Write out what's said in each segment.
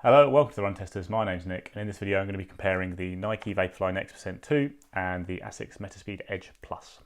Hello, welcome to the Run Testers. My name's Nick, and in this video I'm going to be comparing the Nike Vaporfly NEXT 2 and the Asics Metaspeed Edge Plus.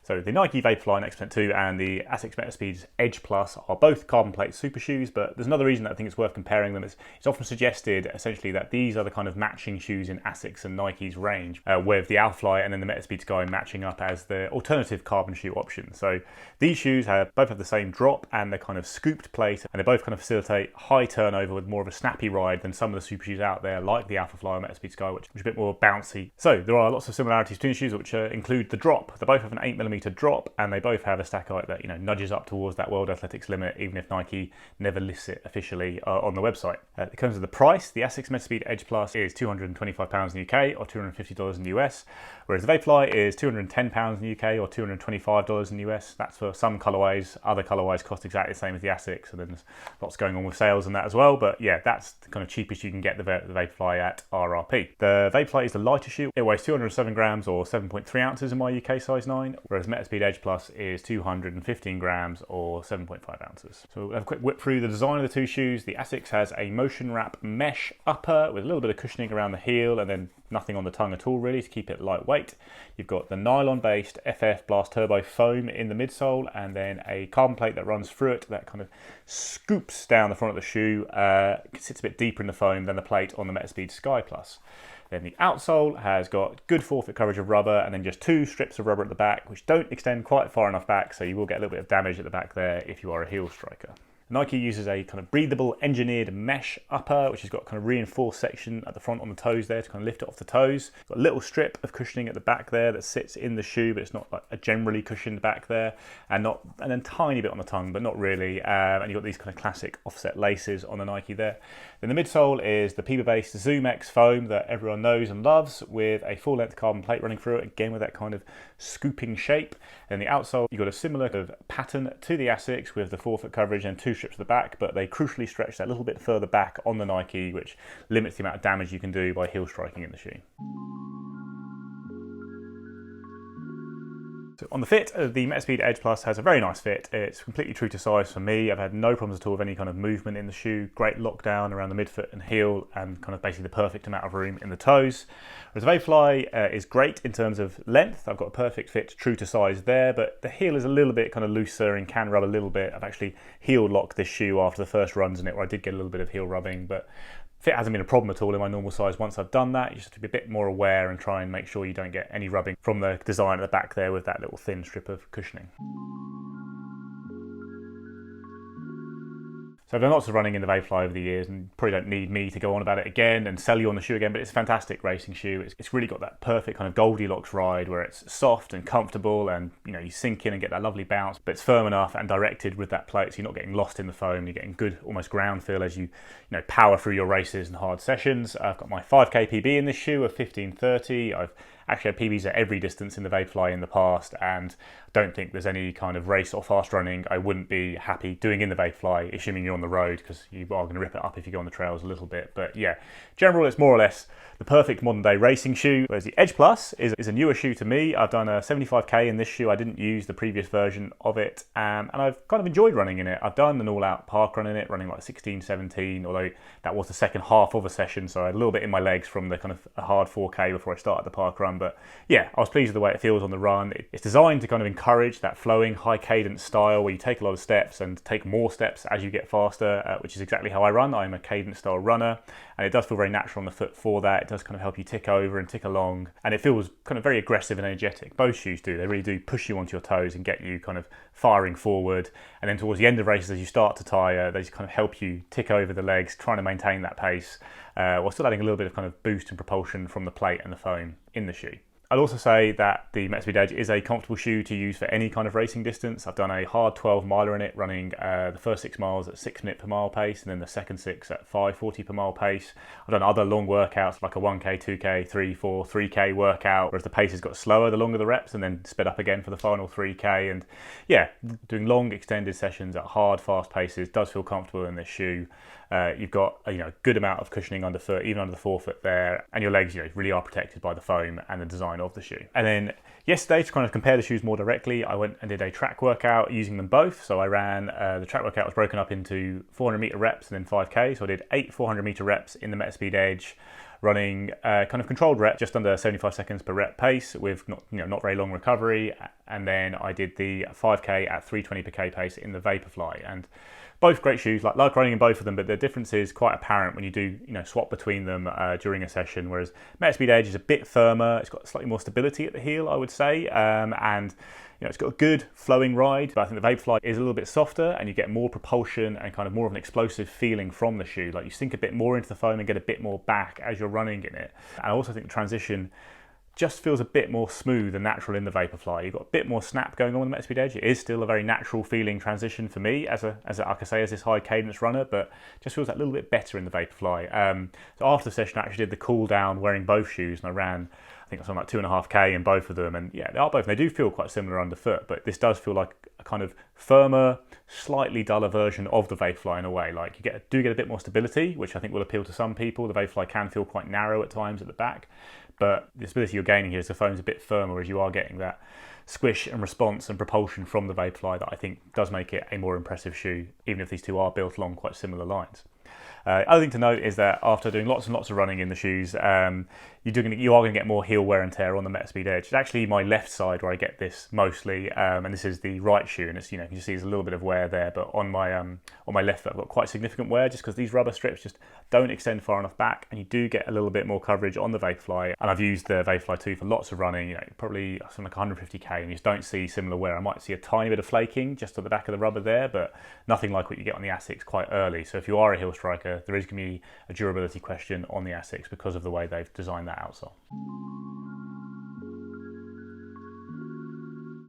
So the Nike Vaporfly NEXT 2 and the Asics Metaspeed Edge Plus are both carbon plate super shoes, but there's another reason that I think it's worth comparing them. It's often suggested essentially that these are the kind of matching shoes in Asics and Nike's range, with the Alphafly and then the Metaspeed Sky matching up as the alternative carbon shoe option. So these shoes both have the same drop and they're kind of scooped plate, and they both kind of facilitate high turnover with more of a snappy ride than some of the super shoes out there like the Alphafly or Metaspeed Sky, which are a bit more bouncy. So there are lots of similarities between the shoes, which include the drop. They both have an 8mm drop, and they both have a stack height that nudges up towards that World Athletics limit, even if Nike never lists it officially on the website. In terms of the price, the Asics Metaspeed Edge Plus is £225 in the UK or $250 in the US, whereas the Vaporfly is £210 in the UK or $225 in the US. That's for some colourways. Other colourways cost exactly the same as the Asics, and then there's lots going on with sales and that as well. But yeah, that's the kind of cheapest you can get the Vaporfly at RRP. The Vaporfly is the lighter shoe. It weighs 207 grams or 7.3 ounces in my UK size 9, whereas Metaspeed Edge Plus is 215 grams or 7.5 ounces. So we'll have a quick whip through the design of the two shoes. The Asics has a motion wrap mesh upper with a little bit of cushioning around the heel and then nothing on the tongue at all really to keep it lightweight. You've got the nylon based FF Blast Turbo foam in the midsole, and then a carbon plate that runs through it that kind of scoops down the front of the shoe. It sits a bit deeper in the foam than the plate on the Metaspeed Sky Plus. Then the outsole has got good forefoot coverage of rubber, and then just two strips of rubber at the back, which don't extend quite far enough back, so you will get a little bit of damage at the back there if you are a heel striker. Nike uses a kind of breathable engineered mesh upper, which has got kind of reinforced section at the front on the toes there to kind of lift it off the toes. Got a little strip of cushioning at the back there that sits in the shoe, but it's not like a generally cushioned back there, and then tiny bit on the tongue, but not really. And you've got these kind of classic offset laces on the Nike there. Then the midsole is the Peba-based Zoom X foam that everyone knows and loves, with a full-length carbon plate running through it, again with that kind of scooping shape. And the outsole, you've got a similar kind of pattern to the Asics with the forefoot coverage and two strips at the back, but they crucially stretch that little bit further back on the Nike, which limits the amount of damage you can do by heel striking in the shoe. So on the fit, the Metaspeed Edge Plus has a very nice fit. It's completely true to size for me. I've had no problems at all with any kind of movement in the shoe. Great lockdown around the midfoot and heel, and kind of basically the perfect amount of room in the toes. Whereas the Vaporfly is great in terms of length. I've got a perfect fit, true to size there, but the heel is a little bit kind of looser and can rub a little bit. I've actually heel locked this shoe after the first runs in it, where I did get a little bit of heel rubbing, but fit hasn't been a problem at all in my normal size. Once I've done that, you just have to be a bit more aware and try and make sure you don't get any rubbing from the design at the back there with that little thin strip of cushioning. So I've done lots of running in the Vaporfly over the years, and probably don't need me to go on about it again and sell you on the shoe again, but it's a fantastic racing shoe. It's really got that perfect kind of Goldilocks ride where it's soft and comfortable, and you sink in and get that lovely bounce, but it's firm enough and directed with that plate, so you're not getting lost in the foam. You're getting good almost ground feel as you power through your races and hard sessions. I've got my 5k PB in this shoe of 15:30. I've actually had PBs at every distance in the Vaporfly in the past, and I don't think there's any kind of race or fast running I wouldn't be happy doing in the Vaporfly, assuming you're on the road, because you are going to rip it up if you go on the trails a little bit. But yeah, general, it's more or less the perfect modern day racing shoe, whereas the Edge Plus is a newer shoe to me. I've done a 75k in this shoe. I didn't use the previous version of it, and I've kind of enjoyed running in it. I've done an all-out park run in it, running like 16, 17, although that was the second half of a session, so I had a little bit in my legs from the kind of a hard 4k before I started the park run. But yeah, I was pleased with the way it feels on the run. It's designed to kind of encourage that flowing, high cadence style where you take a lot of steps and take more steps as you get faster, which is exactly how I run. I'm a cadence style runner, and it does feel very natural on the foot for that. It does kind of help you tick over and tick along, and it feels kind of very aggressive and energetic. Both shoes do. They really do push you onto your toes and get you kind of firing forward, and then towards the end of races, as you start to tire, they just kind of help you tick over the legs, trying to maintain that pace, while still adding a little bit of kind of boost and propulsion from the plate and the foam in the shoe. I'd also say that the Metaspeed Edge is a comfortable shoe to use for any kind of racing distance. I've done a hard 12 miler in it, running the first 6 miles at 6 minute per mile pace, and then the second 6 at 5:40 per mile pace. I've done other long workouts like a 1k, 2k, 3, 4, 3k workout, whereas the pace has got slower the longer the reps, and then sped up again for the final 3k. And yeah, doing long extended sessions at hard, fast paces does feel comfortable in this shoe. You've got a good amount of cushioning underfoot, even under the forefoot there, and your legs really are protected by the foam and the design of the shoe. And then yesterday, to kind of compare the shoes more directly, I went and did a track workout using them both. So I ran, the track workout was broken up into 400 meter reps and then 5K. So I did 8 400 meter reps in the Metaspeed Edge, running kind of controlled rep, just under 75 seconds per rep pace with not very long recovery. And then I did the 5K at 320 per K pace in the Vaporfly. And both great shoes, like running in both of them, but the difference is quite apparent when you do swap between them during a session. Whereas Metaspeed Edge is a bit firmer, it's got slightly more stability at the heel, I would say, and it's got a good flowing ride. But I think the Vaporfly is a little bit softer, and you get more propulsion and kind of more of an explosive feeling from the shoe. Like you sink a bit more into the foam and get a bit more back as you're running in it. And I also think the transition just feels a bit more smooth and natural in the Vaporfly. You've got a bit more snap going on with the Metaspeed Edge. It is still a very natural feeling transition for me as this high cadence runner, but just feels a little bit better in the Vaporfly. So after the session, I actually did the cool down wearing both shoes, and I ran, I think I was on like 2.5K in both of them, and yeah, they are both. They do feel quite similar underfoot, but this does feel like a kind of firmer, slightly duller version of the Vaporfly in a way. Like you do get a bit more stability, which I think will appeal to some people. The Vaporfly can feel quite narrow at times at the back, but the stability you're gaining here is the foam's a bit firmer, whereas you are getting that squish and response and propulsion from the Vaporfly that I think does make it a more impressive shoe, even if these two are built along quite similar lines. Other thing to note is that after doing lots and lots of running in the shoes, you are going to get more heel wear and tear on the Metaspeed Edge. It's actually my left side where I get this mostly, and this is the right shoe, and it's you can see there's a little bit of wear there, but on my left foot I've got quite significant wear just because these rubber strips just don't extend far enough back, and you do get a little bit more coverage on the Vaporfly. And I've used the Vaporfly 2 for lots of running, probably something like 150k, and you just don't see similar wear. I might see a tiny bit of flaking just at the back of the rubber there, but nothing like what you get on the Asics quite early. So if you are a heel striker, there is going to be a durability question on the Asics because of the way they've designed that outsole.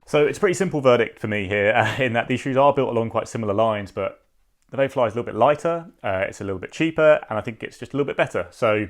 So it's a pretty simple verdict for me here in that these shoes are built along quite similar lines, but the Vaporfly is a little bit lighter, it's a little bit cheaper, and I think it's just a little bit better. So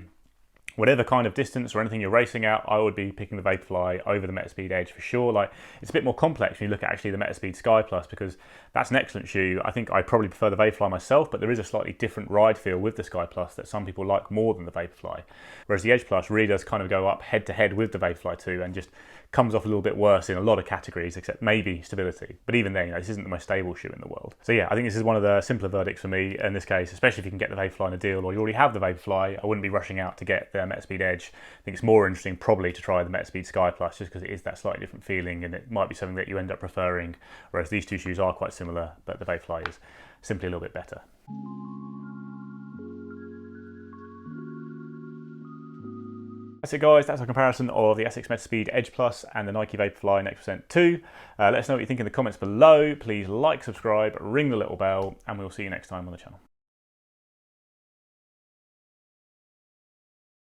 whatever kind of distance or anything you're racing at, I would be picking the Vaporfly over the Metaspeed Edge for sure. Like it's a bit more complex when you look at actually the Metaspeed Sky Plus, because that's an excellent shoe. I think I probably prefer the Vaporfly myself, but there is a slightly different ride feel with the Sky Plus that some people like more than the Vaporfly. Whereas the Edge Plus really does kind of go up head to head with the Vaporfly 2 and just comes off a little bit worse in a lot of categories, except maybe stability. But even then, this isn't the most stable shoe in the world. So yeah, I think this is one of the simpler verdicts for me in this case, especially if you can get the Vaporfly in a deal or you already have the Vaporfly. I wouldn't be rushing out to get the Metaspeed Edge. I think it's more interesting probably to try the Metaspeed Sky Plus just because it is that slightly different feeling and it might be something that you end up preferring, whereas these two shoes are quite similar, but the Vaporfly is simply a little bit better. That's it guys, that's our comparison of the Asics Metaspeed Edge Plus and the Nike Vaporfly NEXT 2. Let us know what you think in the comments below. Please like, subscribe, ring the little bell, and we'll see you next time on the channel.